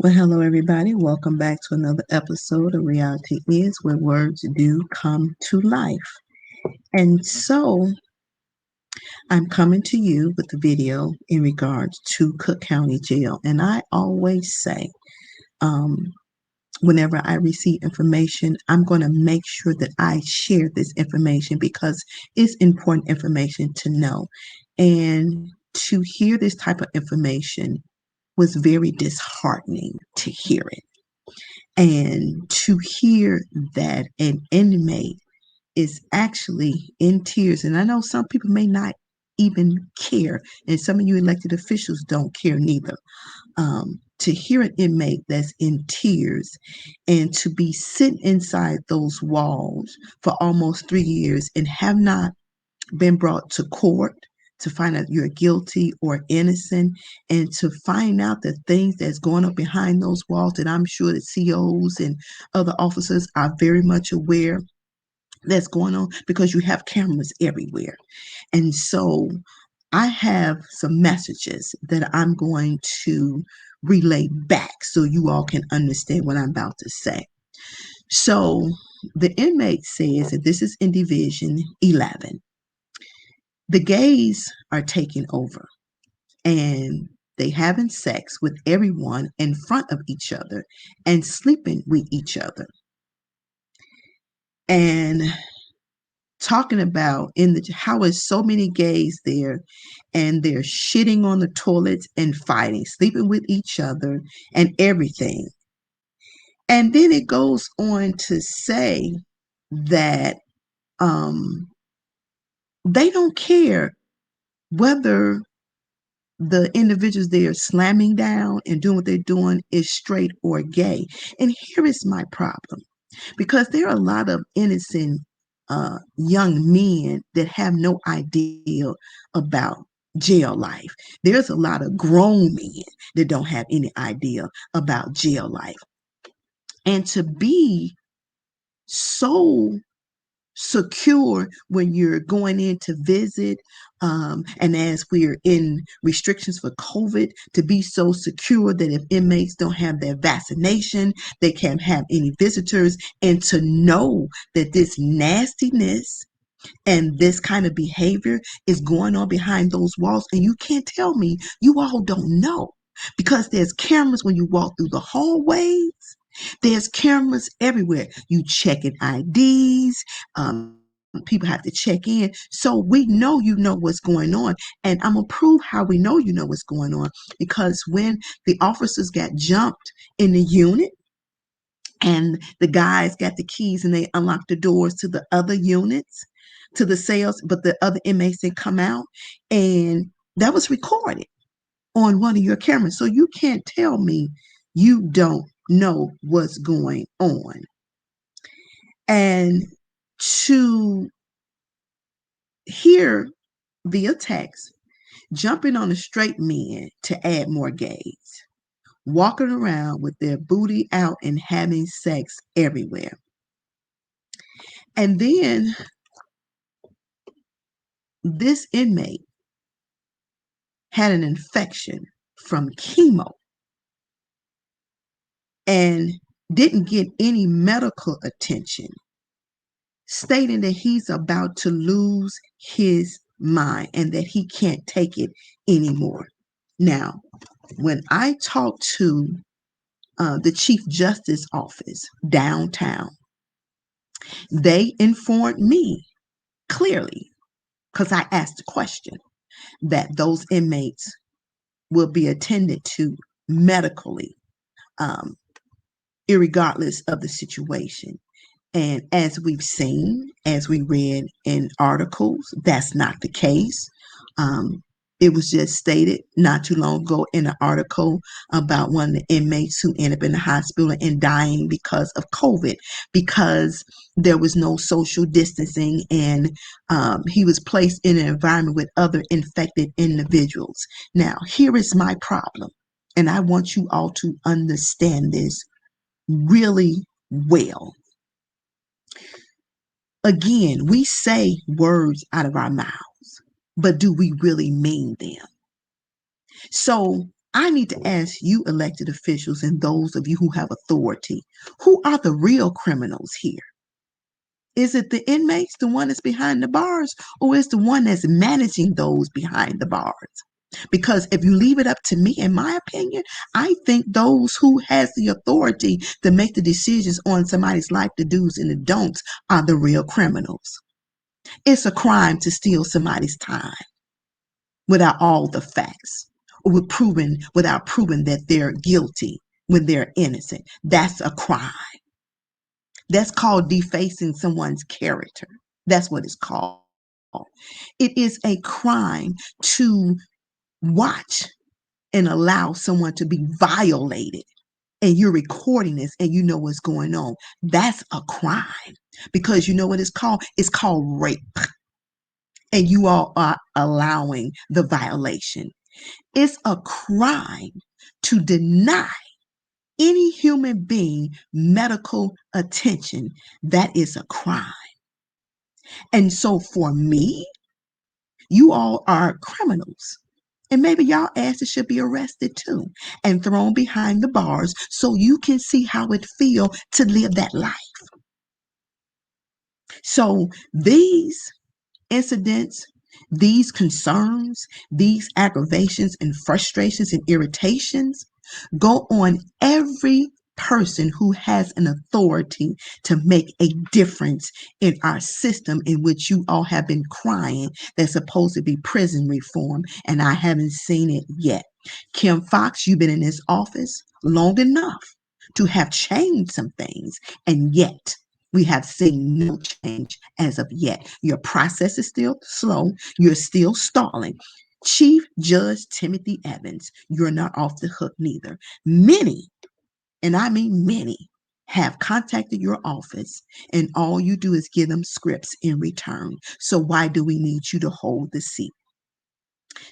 Well, hello, everybody. Welcome back to another episode of Reality Is, where words do come to life. And so I'm coming to you with a video in regards to Cook County Jail. And I always say, um, whenever I receive information, I'm going to make sure that I share this information because it's important information to know. And to hear this type of information was very disheartening to hear it. And to hear that an inmate is actually in tears, and I know some people may not even care, and some of you elected officials don't care neither. To hear an inmate that's in tears and to be sitting inside those walls for almost 3 years and have not been brought to court to find out you're guilty or innocent, and to find out the things that's going on behind those walls that I'm sure that COs and other officers are very much aware that's going on because you have cameras everywhere. And so I have some messages that I'm going to relay back so you all can understand what I'm about to say. So the inmate says that this is in Division 11. The gays are taking over and they having sex with everyone in front of each other and sleeping with each other and talking about in the how is so many gays there and they're shitting on the toilets and fighting, sleeping with each other and everything. And then it goes on to say that they don't care whether the individuals they are slamming down and doing what they're doing is straight or gay. And here is my problem, because there are a lot of innocent young men that have no idea about jail life. There's a lot of grown men that don't have any idea about jail life. And to be so secure when you're going in to visit, and as we're in restrictions for COVID, to be so secure that if inmates don't have their vaccination, they can't have any visitors, and to know that this nastiness and this kind of behavior is going on behind those walls, and you can't tell me you all don't know, because there's cameras when you walk through the hallways. There's cameras everywhere. You checking IDs. People have to check in. So we know you know what's going on. And I'm going to prove how we know you know what's going on. Because when the officers got jumped in the unit and the guys got the keys and they unlocked the doors to the other units, to the cells, but the other inmates didn't come out. And that was recorded on one of your cameras. So you can't tell me you don't know what's going on. And to hear via text, jumping on the straight men to add more gays, walking around with their booty out and having sex everywhere. And then this inmate had an infection from chemo and didn't get any medical attention, stating that he's about to lose his mind and that he can't take it anymore. Now, when I talked to the Chief Justice Office downtown, they informed me clearly, because I asked the question, that those inmates will be attended to medically, um, irregardless of the situation. And as we've seen, as we read in articles, that's not the case. Um, it was just stated not too long ago in an article about one of the inmates who ended up in the hospital and dying because of COVID, because there was no social distancing, and he was placed in an environment with other infected individuals. Now, here is my problem, and I want you all to understand this really well. Again, we say words out of our mouths, but do we really mean them? So I need to ask you, elected officials, and those of you who have authority, who are the real criminals here? Is it the inmates, the one that's behind the bars, or is the one that's managing those behind the bars? Because if you leave it up to me, in my opinion, I think those who has the authority to make the decisions on somebody's life, the do's and the don'ts, are the real criminals. It's a crime to steal somebody's time without all the facts, or without proving that they're guilty when they're innocent. That's a crime. That's called defacing someone's character. That's what it's called. It is a crime to watch and allow someone to be violated, and you're recording this and you know what's going on. That's a crime, because you know what it's called? It's called rape. And you all are allowing the violation. It's a crime to deny any human being medical attention. That is a crime. And so for me, you all are criminals. And maybe y'all asses should be arrested too and thrown behind the bars so you can see how it feels to live that life. So these incidents, these concerns, these aggravations and frustrations and irritations go on every person who has an authority to make a difference in our system, in which you all have been crying that's supposed to be prison reform, and I haven't seen it yet. Kim Fox, you've been in this office long enough to have changed some things, and yet we have seen no change as of yet. Your process is still slow. You're still stalling. Chief Judge Timothy Evans, you're not off the hook neither. Many, and I mean many, have contacted your office, and all you do is give them scripts in return. So why do we need you to hold the seat?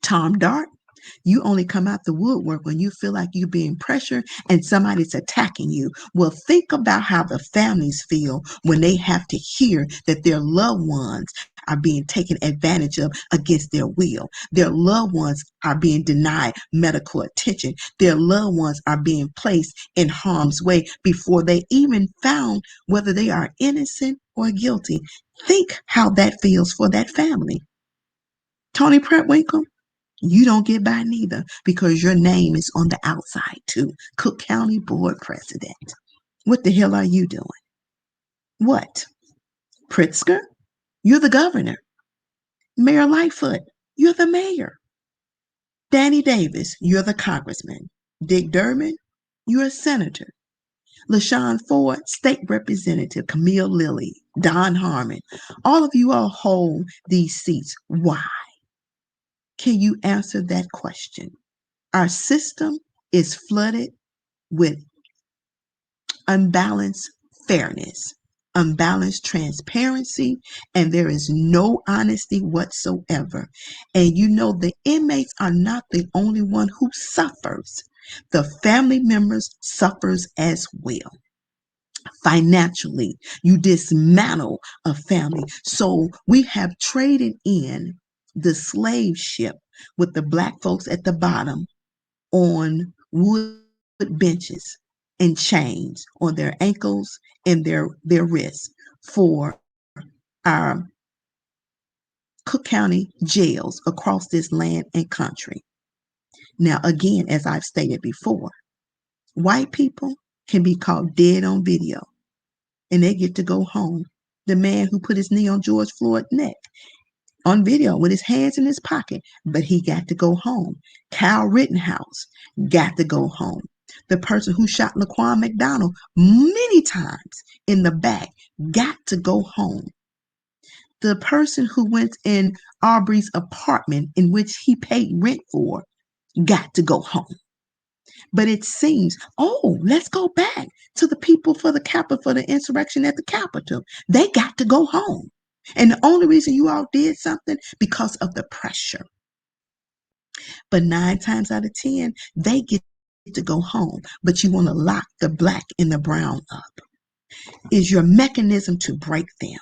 Tom Dart, you only come out the woodwork when you feel like you're being pressured and somebody's attacking you. Well, think about how the families feel when they have to hear that their loved ones are being taken advantage of against their will. Their loved ones are being denied medical attention. Their loved ones are being placed in harm's way before they even found whether they are innocent or guilty. Think how that feels for that family. Toni Preckwinkle, you don't get by neither, because your name is on the outside too. Cook County Board President. What the hell are you doing? What? Pritzker? You're the governor. Mayor Lightfoot, you're the mayor. Danny Davis, you're the congressman. Dick Durbin, you're a senator. LaShawn Ford, state representative. Camille Lilly, Don Harmon. All of you all hold these seats. Why? Can you answer that question? Our system is flooded with unbalanced fairness, unbalanced transparency, and there is no honesty whatsoever. And you know, the inmates are not the only one who suffers. The family members suffers as well. Financially, you dismantle a family. So we have traded in the slave ship with the black folks at the bottom on wood benches and chains on their ankles and their wrists for our Cook County jails across this land and country. Now, again, as I've stated before, white people can be caught dead on video and they get to go home. The man who put his knee on George Floyd's neck on video with his hands in his pocket, but he got to go home. Kyle Rittenhouse got to go home. The person who shot Laquan McDonald many times in the back got to go home. The person who went in Aubrey's apartment, in which he paid rent for, got to go home. But it seems, let's go back to the people for the insurrection at the Capitol. They got to go home. And the only reason you all did something, because of the pressure. But 9 times out of 10, they get to go home. But you want to lock the black and the brown up. Is your mechanism to break them.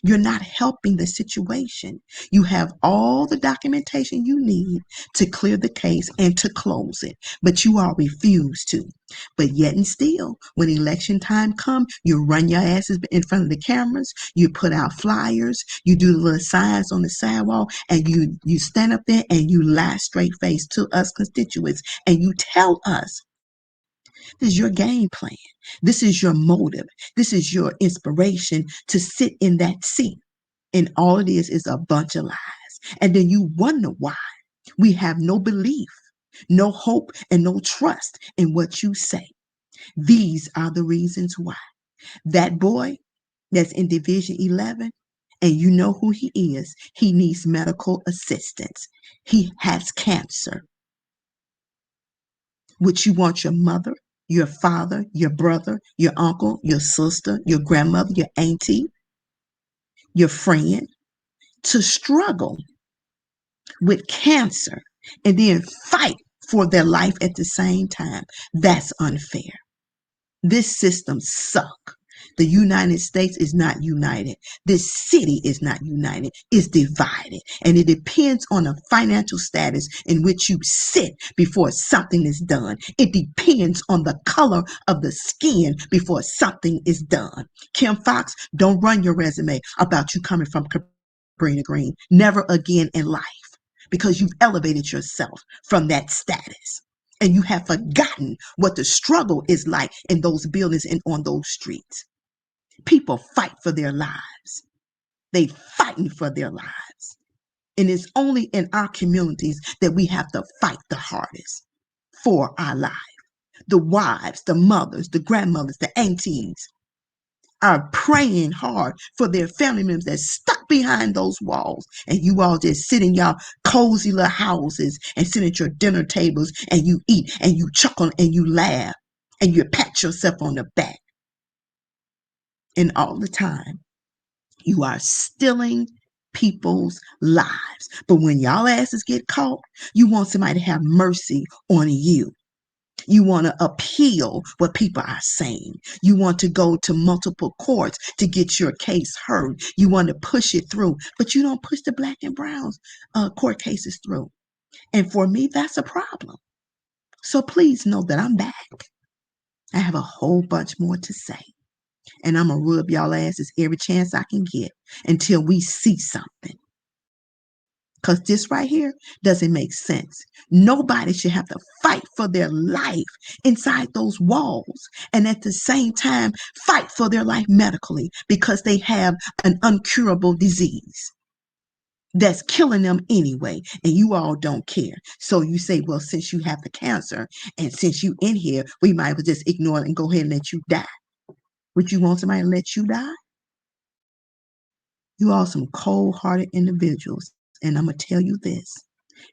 You're not helping the situation. You have all the documentation you need to clear the case and to close it, but you all refuse to. But yet and still, when election time comes, you run your asses in front of the cameras, you put out flyers, you do the little signs on the sidewalk, and you stand up there and you lie straight face to us constituents, and you tell us this is your game plan. This is your motive. This is your inspiration to sit in that seat. And all it is a bunch of lies. And then you wonder why we have no belief, no hope, and no trust in what you say. These are the reasons why. That boy that's in Division 11, and you know who he is, he needs medical assistance. He has cancer. Would you want your mother, your father, your brother, your uncle, your sister, your grandmother, your auntie, your friend to struggle with cancer and then fight for their life at the same time? That's unfair. This system sucks. The United States is not united. This city is not united. It's divided. And it depends on the financial status in which you sit before something is done. It depends on the color of the skin before something is done. Kim Fox, don't run your resume about you coming from Sabrina Green. Never again in life, because you've elevated yourself from that status. And you have forgotten what the struggle is like in those buildings and on those streets. People fight for their lives. They fighting for their lives. And it's only in our communities that we have to fight the hardest for our lives. The wives, the mothers, the grandmothers, the aunties are praying hard for their family members that's stuck behind those walls. And you all just sit in your cozy little houses and sit at your dinner tables and you eat and you chuckle and you laugh and you pat yourself on the back. And all the time, you are stealing people's lives. But when y'all asses get caught, you want somebody to have mercy on you. You want to appeal what people are saying. You want to go to multiple courts to get your case heard. You want to push it through, but you don't push the black and browns court cases through. And for me, that's a problem. So please know that I'm back. I have a whole bunch more to say. And I'm going to rub y'all asses every chance I can get until we see something. Because this right here doesn't make sense. Nobody should have to fight for their life inside those walls and at the same time fight for their life medically because they have an incurable disease that's killing them anyway, and you all don't care. So you say, well, since you have the cancer and since you in here, we might as well just ignore it and go ahead and let you die. Would you want somebody to let you die? You are some cold-hearted individuals, and I'm going to tell you this.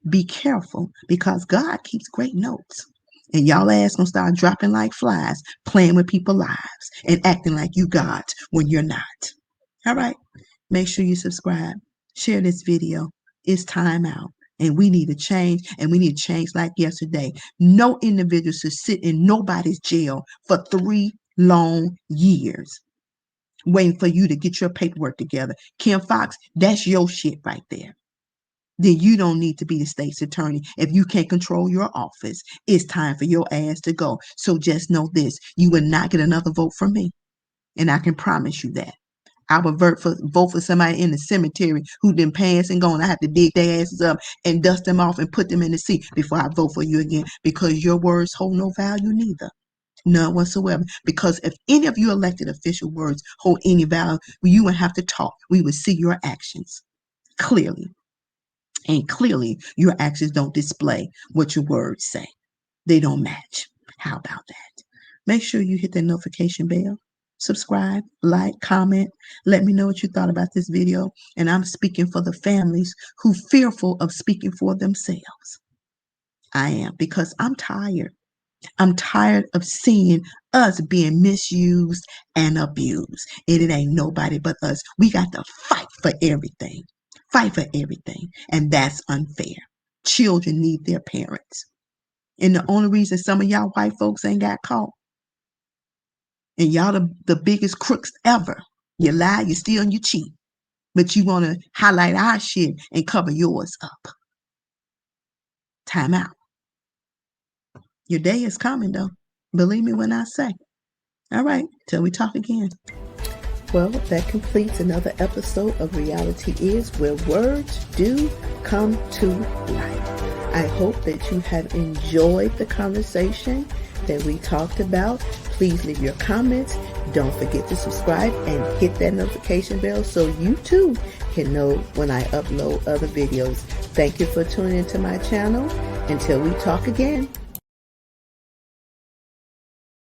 Be careful, because God keeps great notes. And y'all ass gonna start dropping like flies, playing with people's lives and acting like you God when you're not. All right. Make sure you subscribe. Share this video. It's time out. And we need to change, and we need to change like yesterday. No individual should sit in nobody's jail for 3 long years waiting for you to get your paperwork together. Kim Fox, that's your shit right there. Then you don't need to be the state's attorney. If you can't control your office, it's time for your ass to go. So just know this, you will not get another vote from me. And I can promise you that. I will vote for somebody in the cemetery who been passed and gone. I have to dig their asses up and dust them off and put them in the seat before I vote for you again, because your words hold no value neither. None whatsoever. Because if any of your elected official words hold any value, you would have to talk. We would see your actions clearly. And clearly, your actions don't display what your words say. They don't match. How about that? Make sure you hit that notification bell, subscribe, like, comment. Let me know what you thought about this video. And I'm speaking for the families who fearful of speaking for themselves. I am, because I'm tired. I'm tired of seeing us being misused and abused. And it ain't nobody but us. We got to fight for everything. Fight for everything. And that's unfair. Children need their parents. And the only reason some of y'all white folks ain't got caught, and y'all the biggest crooks ever, you lie, you steal, and you cheat, but you want to highlight our shit and cover yours up. Time out. Your day is coming, though. Believe me when I say. All right, till we talk again. Well, that completes another episode of Reality Is, where words do come to life. I hope that you have enjoyed the conversation that we talked about. Please leave your comments. Don't forget to subscribe and hit that notification bell so you too can know when I upload other videos. Thank you for tuning into my channel. Until we talk again.